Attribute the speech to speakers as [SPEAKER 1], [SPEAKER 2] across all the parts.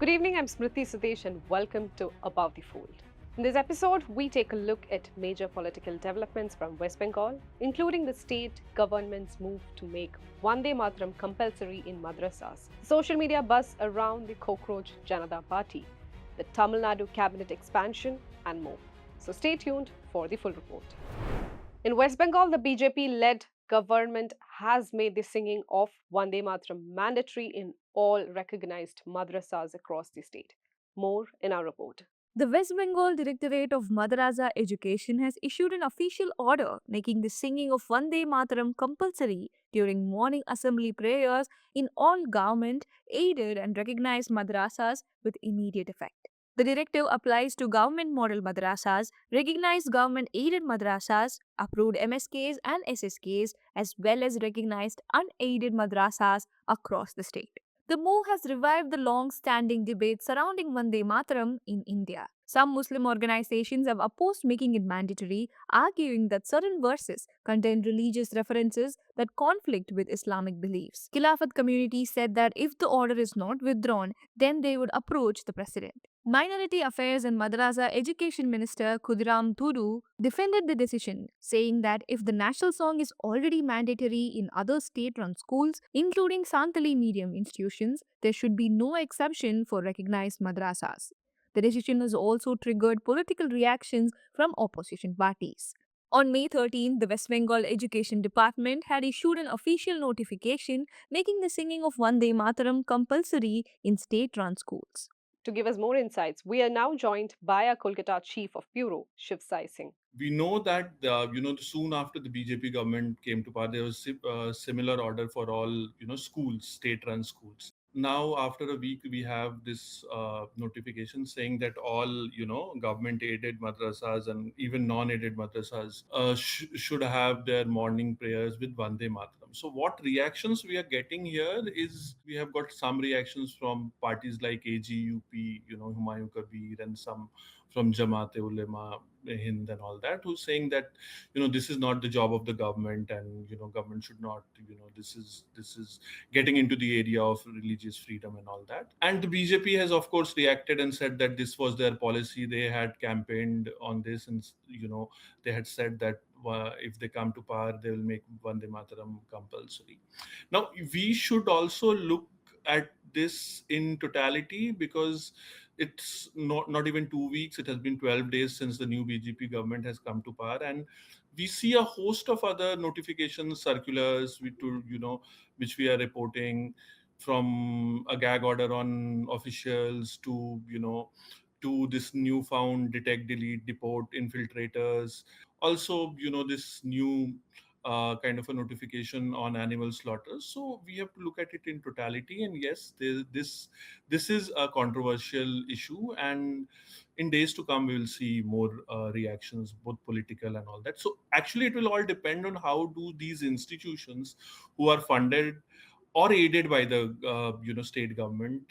[SPEAKER 1] Good evening, I'm Smriti Sudesh and welcome to Above the Fold. In this episode, we take a look at major political developments from West Bengal, including the state government's move to make Vande Mataram compulsory in Madrasas, social media buzz around the Cockroach Janata Party, the Tamil Nadu cabinet expansion, and more. So stay tuned for the full report. In West Bengal, the BJP led government has made the singing of Vande Mataram mandatory in all recognized madrasas across the state. More in our report.
[SPEAKER 2] The West Bengal Directorate of Madrasa Education has issued an official order making the singing of Vande Mataram compulsory during morning assembly prayers in all government, aided and recognized madrasas with immediate effect. The directive applies to government model madrasas, recognized government aided madrasas, approved MSKs and SSKs, as well as recognized unaided madrasas across the state. The move has revived the long standing debate surrounding Vande Mataram in India. Some Muslim organizations have opposed making it mandatory, arguing that certain verses contain religious references that conflict with Islamic beliefs. Khilafat community said that if the order is not withdrawn, then they would approach the president. Minority Affairs and Madrasa Education Minister Khudiram Tudu defended the decision, saying that if the national song is already mandatory in other state-run schools, including Santali medium institutions, there should be no exception for recognized madrasas. The decision has also triggered political reactions from opposition parties. On May 13, the West Bengal Education Department had issued an official notification making the singing of Vande Mataram compulsory in state-run schools.
[SPEAKER 1] To give us more insights, we are now joined by our Kolkata Chief of Bureau, Shiv Sai Singh.
[SPEAKER 3] We know that soon after the BJP government came to power, there was a similar order for all schools, state-run schools. Now, after a week, we have this notification saying that all government-aided madrasas and even non-aided madrasas should have their morning prayers with Vande Mataram. So, what reactions we are getting here is we have got some reactions from parties like AGUP, Humayun Kabir, and some from Jamaat Ulema Hind and all that, who's saying that this is not the job of the government, and government should not, this is getting into the area of religious freedom and all that. And the BJP has of course reacted and said that this was their policy. They had campaigned on this, and they had said that if they come to power, they will make Vande Mataram compulsory. Now we should also look at this in totality, because it's not even 2 weeks. It has been 12 days since the new BJP government has come to power, and we see a host of other notifications, circulars, which we are reporting, from a gag order on officials to to this newfound detect, delete, deport, infiltrators. Also, this new kind of a notification on animal slaughter. So we have to look at it in totality. And yes, this is a controversial issue, and in days to come, we will see more reactions, both political and all that. So actually, it will all depend on how do these institutions, who are funded or aided by the state government,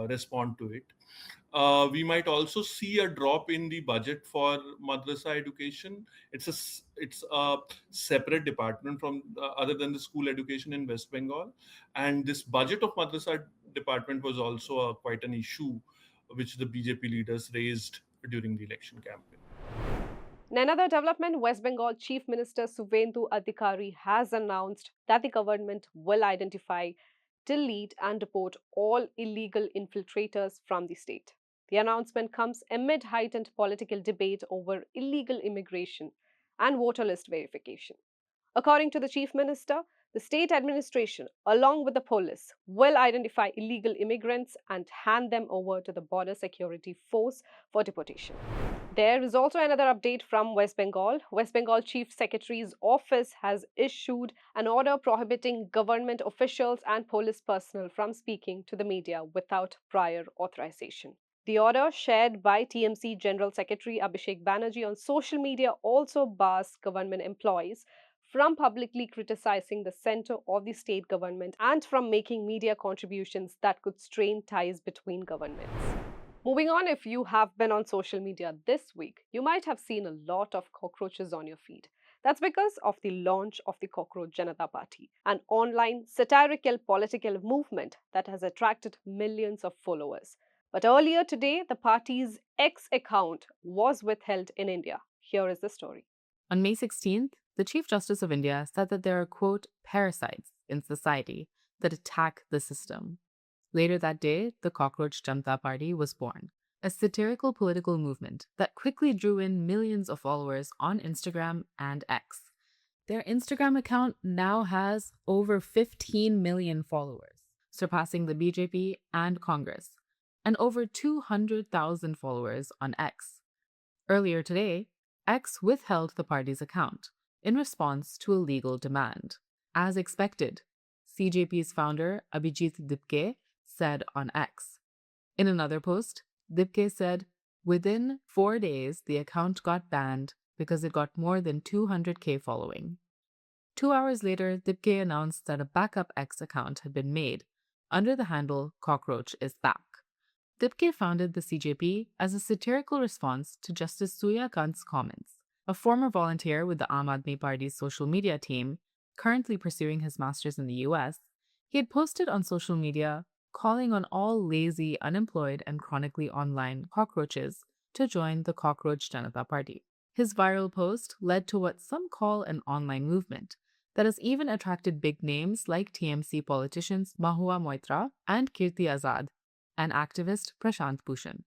[SPEAKER 3] respond to it. We might also see a drop in the budget for madrasa education. It's a separate department from other than the school education in West Bengal, and this budget of madrasa department was also quite an issue which the BJP leaders raised during the election campaign.
[SPEAKER 1] In another development, West Bengal Chief Minister Suvendu Adhikari has announced that the government will identify, delete, and deport all illegal infiltrators from the state. The announcement comes amid heightened political debate over illegal immigration and voter list verification. According to the Chief Minister, the state administration, along with the police, will identify illegal immigrants and hand them over to the Border Security Force for deportation. There is also another update from West Bengal. West Bengal Chief Secretary's office has issued an order prohibiting government officials and police personnel from speaking to the media without prior authorization. The order, shared by TMC General Secretary Abhishek Banerjee on social media, also bars government employees from publicly criticizing the center of the state government and from making media contributions that could strain ties between governments. Moving on, if you have been on social media this week, you might have seen a lot of cockroaches on your feed. That's because of the launch of the Cockroach Janata Party, an online satirical political movement that has attracted millions of followers. But earlier today, the party's X account was withheld in India. Here is the story.
[SPEAKER 4] On May 16th, the Chief Justice of India said that there are, quote, parasites in society that attack the system. Later that day, the Cockroach Janata Party was born, a satirical political movement that quickly drew in millions of followers on Instagram and X. Their Instagram account now has over 15 million followers, surpassing the BJP and Congress, and over 200,000 followers on X. Earlier today, X withheld the party's account in response to a legal demand. As expected, CJP's founder Abhijeet Dipke said on X. In another post, Dipke said, within 4 days, the account got banned because it got more than 200K following. 2 hours later, Dipke announced that a backup X account had been made under the handle Cockroach is back. Dipke founded the CJP as a satirical response to Justice Surya Kant's comments. A former volunteer with the Aam Aadmi Party's social media team, currently pursuing his master's in the US, he had posted on social media calling on all lazy, unemployed, and chronically online cockroaches to join the Cockroach Janata Party. His viral post led to what some call an online movement that has even attracted big names like TMC politicians Mahua Moitra and Kirti Azad, and activist Prashant Bhushan.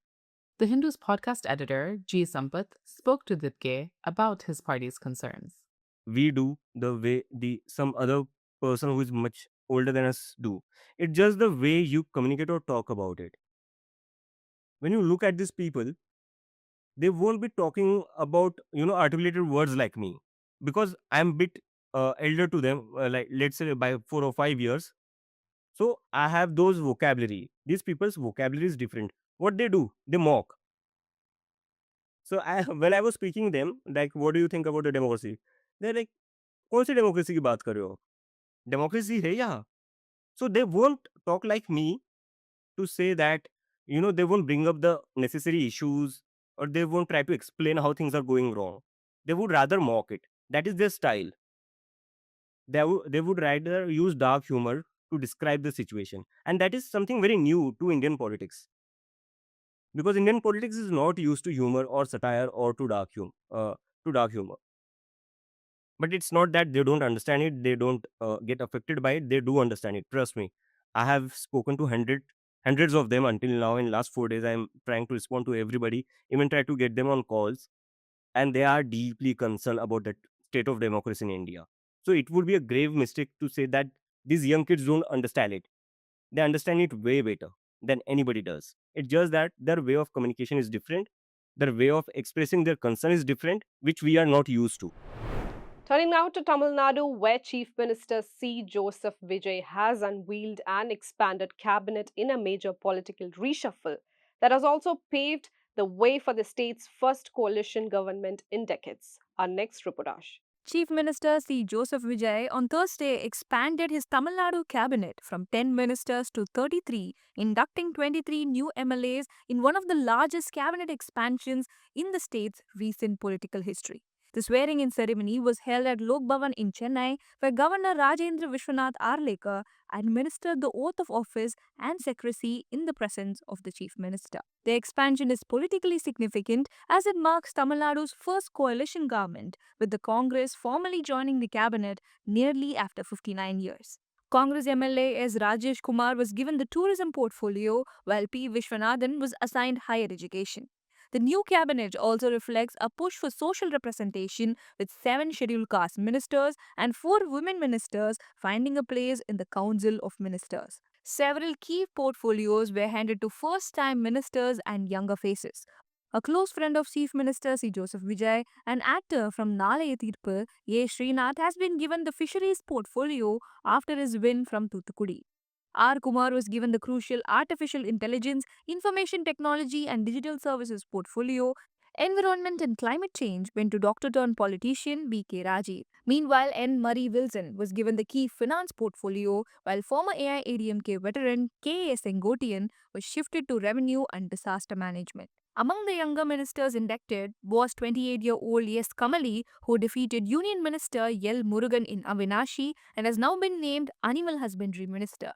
[SPEAKER 4] The Hindu's podcast editor, G. Sampath, spoke to Dipke about his party's concerns.
[SPEAKER 5] We do the way the some other person who is much older than us do. It's just the way you communicate or talk about it. When you look at these people, they won't be talking about articulated words like me, because I'm a bit elder to them, like let's say by 4 or 5 years. So I have those vocabulary. These people's vocabulary is different. What they do, they mock. So I when I was speaking them, like, what do you think about the democracy? They're like, कौन सी democracy की बात कर रहे हो? Democracy है यहाँ. So they won't talk like me to say that, they won't bring up the necessary issues, or they won't try to explain how things are going wrong. They would rather mock it. That is their style. They would rather use dark humor to describe the situation. And that is something very new to Indian politics. Because Indian politics is not used to humor or satire or to dark humor. But it's not that they don't understand it, they don't get affected by it. They do understand it, trust me. I have spoken to hundreds of them until now. In last 4 days, I'm trying to respond to everybody, even try to get them on calls, and they are deeply concerned about the state of democracy in India. So it would be a grave mistake to say that these young kids don't understand it. They understand it way better than anybody does. It's just that their way of communication is different, their way of expressing their concern is different, which we are not used to.
[SPEAKER 1] Turning now to Tamil Nadu, where Chief Minister C. Joseph Vijay has unveiled an expanded cabinet in a major political reshuffle that has also paved the way for the state's first coalition government in decades. Our next reportage.
[SPEAKER 2] Chief Minister C. Joseph Vijay on Thursday expanded his Tamil Nadu cabinet from 10 ministers to 33, inducting 23 new MLAs in one of the largest cabinet expansions in the state's recent political history. The swearing in ceremony was held at Lok Bhavan in Chennai, where Governor Rajendra Vishwanath Arlekar administered the oath of office and secrecy in the presence of the Chief Minister. The expansion is politically significant as it marks Tamil Nadu's first coalition government, with the Congress formally joining the cabinet nearly after 59 years. Congress MLA S. Rajesh Kumar was given the tourism portfolio, while P. Vishwanathan was assigned higher education. The new cabinet also reflects a push for social representation, with 7 scheduled caste ministers and 4 women ministers finding a place in the Council of Ministers. Several key portfolios were handed to first-time ministers and younger faces. A close friend of Chief Minister C. Joseph Vijay, an actor from Nalaya Tirpu, A. Srinath, has been given the fisheries portfolio after his win from Thuthukudi. R. Kumar was given the crucial artificial intelligence, information technology, and digital services portfolio. Environment and climate change went to doctor turned politician B.K. Rajiv. Meanwhile, N. Murray Wilson was given the key finance portfolio, while former AIADMK veteran K.A. Sengotian was shifted to revenue and disaster management. Among the younger ministers inducted was 28-year-old S. Kamali, who defeated Union Minister L. Murugan in Avinashi and has now been named Animal Husbandry Minister.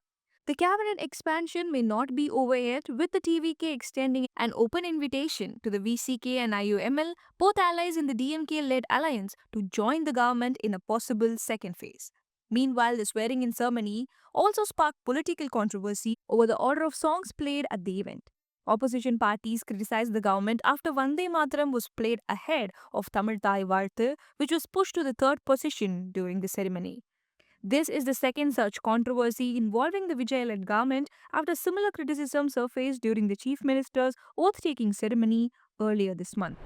[SPEAKER 2] The cabinet expansion may not be over yet, with the TVK extending an open invitation to the VCK and IUML, both allies in the DMK-led alliance, to join the government in a possible second phase. Meanwhile, the swearing-in ceremony also sparked political controversy over the order of songs played at the event. Opposition parties criticized the government after Vande Mataram was played ahead of Tamil Thai Varthu, which was pushed to the third position during the ceremony. This is the second such controversy involving the Vijay-led government after similar criticism surfaced during the Chief Minister's oath-taking ceremony earlier this month.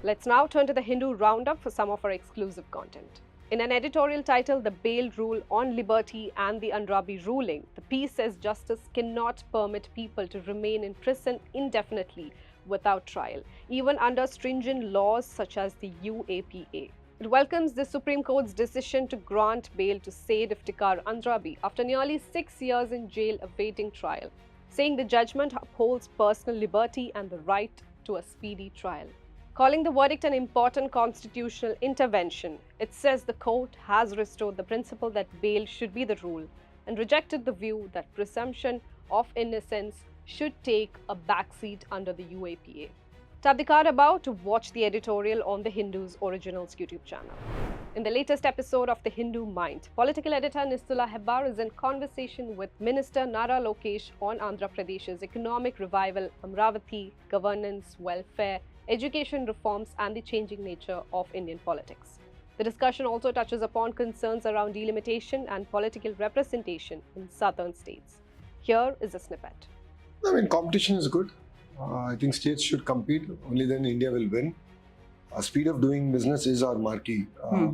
[SPEAKER 1] Let's now turn to the Hindu roundup for some of our exclusive content. In an editorial titled The Bail Rule on Liberty and the Andrabi Ruling, the piece says justice cannot permit people to remain in prison indefinitely without trial, even under stringent laws such as the UAPA. It welcomes the Supreme Court's decision to grant bail to Said Iftikhar Andrabi after nearly 6 years in jail awaiting trial, saying the judgment upholds personal liberty and the right to a speedy trial. Calling the verdict an important constitutional intervention, it says the court has restored the principle that bail should be the rule and rejected the view that presumption of innocence should take a backseat under the UAPA. Tap the card above to watch the editorial on the Hindu's Originals YouTube channel. In the latest episode of The Hindu Mind, political editor Nistula Hebbar is in conversation with Minister Nara Lokesh on Andhra Pradesh's economic revival, Amravati, governance, welfare, education reforms, and the changing nature of Indian politics. The discussion also touches upon concerns around delimitation and political representation in southern states. Here is a snippet.
[SPEAKER 6] I mean, competition is good. I think states should compete, only then India will win. Speed of doing business is our marquee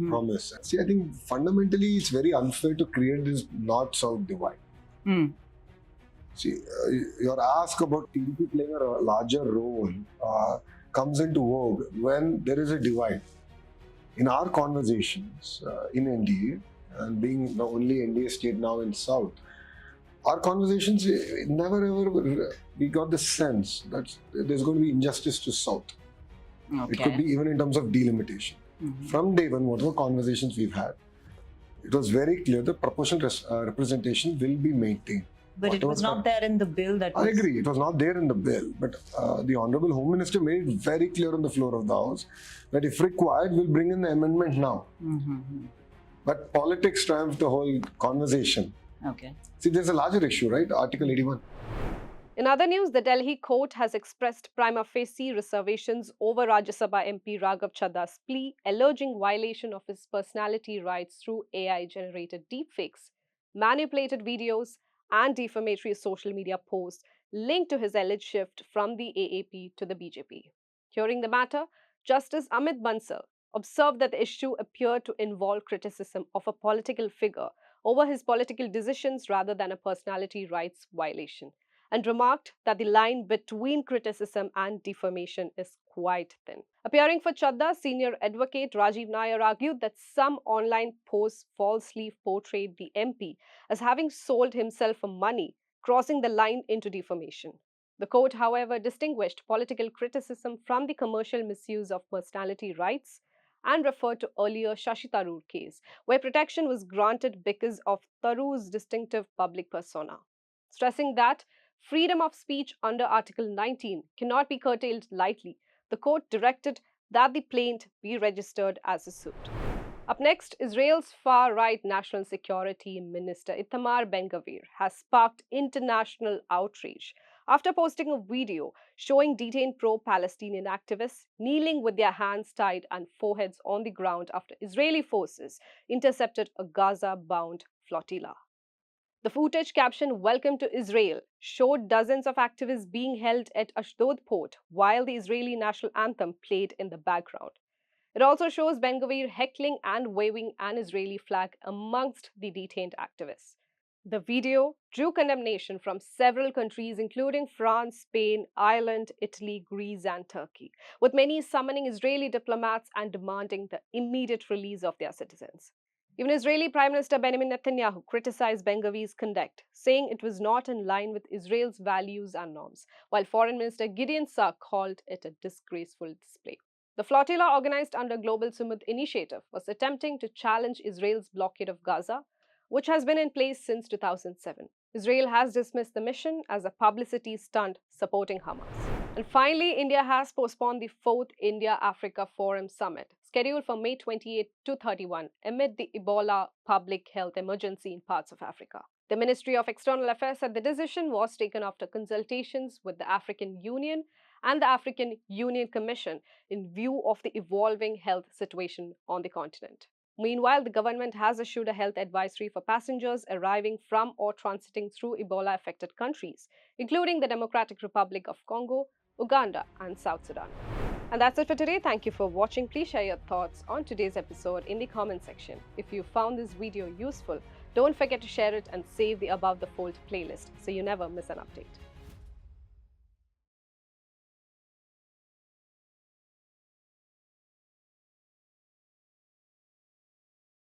[SPEAKER 6] promise. See, I think fundamentally it's very unfair to create this north-south divide. See, your ask about TDP playing a larger role comes into vogue when there is a divide. In our conversations in NDA, and being the only NDA state now in South, our conversations never ever we got the sense that there's going to be injustice to South. Okay. It could be even in terms of delimitation. From day one, whatever conversations we've had, it was very clear that proportional representation will be maintained.
[SPEAKER 7] But it was not there in the bill.
[SPEAKER 6] I agree, it was not there in the bill. But the Honorable Home Minister made it very clear on the floor of the House that if required, we'll bring in the amendment now. But politics triumphed the whole conversation.
[SPEAKER 7] Okay.
[SPEAKER 6] See, there's a larger issue, right? Article 81.
[SPEAKER 1] In other news, the Delhi court has expressed prima facie reservations over Rajya Sabha MP Raghav Chadha's plea, alleging violation of his personality rights through AI-generated deepfakes, manipulated videos, and defamatory social media posts linked to his alleged shift from the AAP to the BJP. Hearing the matter, Justice Amit Bansal observed that the issue appeared to involve criticism of a political figure over his political decisions rather than a personality rights violation, and remarked that the line between criticism and defamation is quite thin. Appearing for Chadha, senior advocate Rajiv Nair argued that some online posts falsely portrayed the MP as having sold himself for money, crossing the line into defamation. The court, however, distinguished political criticism from the commercial misuse of personality rights and referred to earlier Shashi Tharoor case, where protection was granted because of Tharoor's distinctive public persona, stressing that freedom of speech under Article 19 cannot be curtailed lightly. The court directed that the plaint be registered as a suit. Up next, Israel's far-right National Security Minister Itamar Ben-Gvir has sparked international outrage after posting a video showing detained pro-Palestinian activists kneeling with their hands tied and foreheads on the ground after Israeli forces intercepted a Gaza-bound flotilla. The footage, captioned "Welcome to Israel," showed dozens of activists being held at Ashdod port while the Israeli national anthem played in the background. It also shows Ben-Gvir heckling and waving an Israeli flag amongst the detained activists. The video drew condemnation from several countries, including France, Spain, Ireland, Italy, Greece, and Turkey, with many summoning Israeli diplomats and demanding the immediate release of their citizens. Even Israeli Prime Minister Benjamin Netanyahu criticized Ben-Gvir's conduct, saying it was not in line with Israel's values and norms, while Foreign Minister Gideon Saar called it a disgraceful display. The flotilla, organized under Global Sumud Initiative, was attempting to challenge Israel's blockade of Gaza, which has been in place since 2007. Israel has dismissed the mission as a publicity stunt supporting Hamas. And finally, India has postponed the 4th India-Africa Forum Summit, scheduled for May 28 to 31, amid the Ebola public health emergency in parts of Africa. The Ministry of External Affairs said the decision was taken after consultations with the African Union and the African Union Commission in view of the evolving health situation on the continent. Meanwhile, the government has issued a health advisory for passengers arriving from or transiting through Ebola-affected countries, including the Democratic Republic of Congo, Uganda, and South Sudan. And that's it for today. Thank you for watching. Please share your thoughts on today's episode in the comment section. If you found this video useful, don't forget to share it and save the Above the Fold playlist so you never miss an update.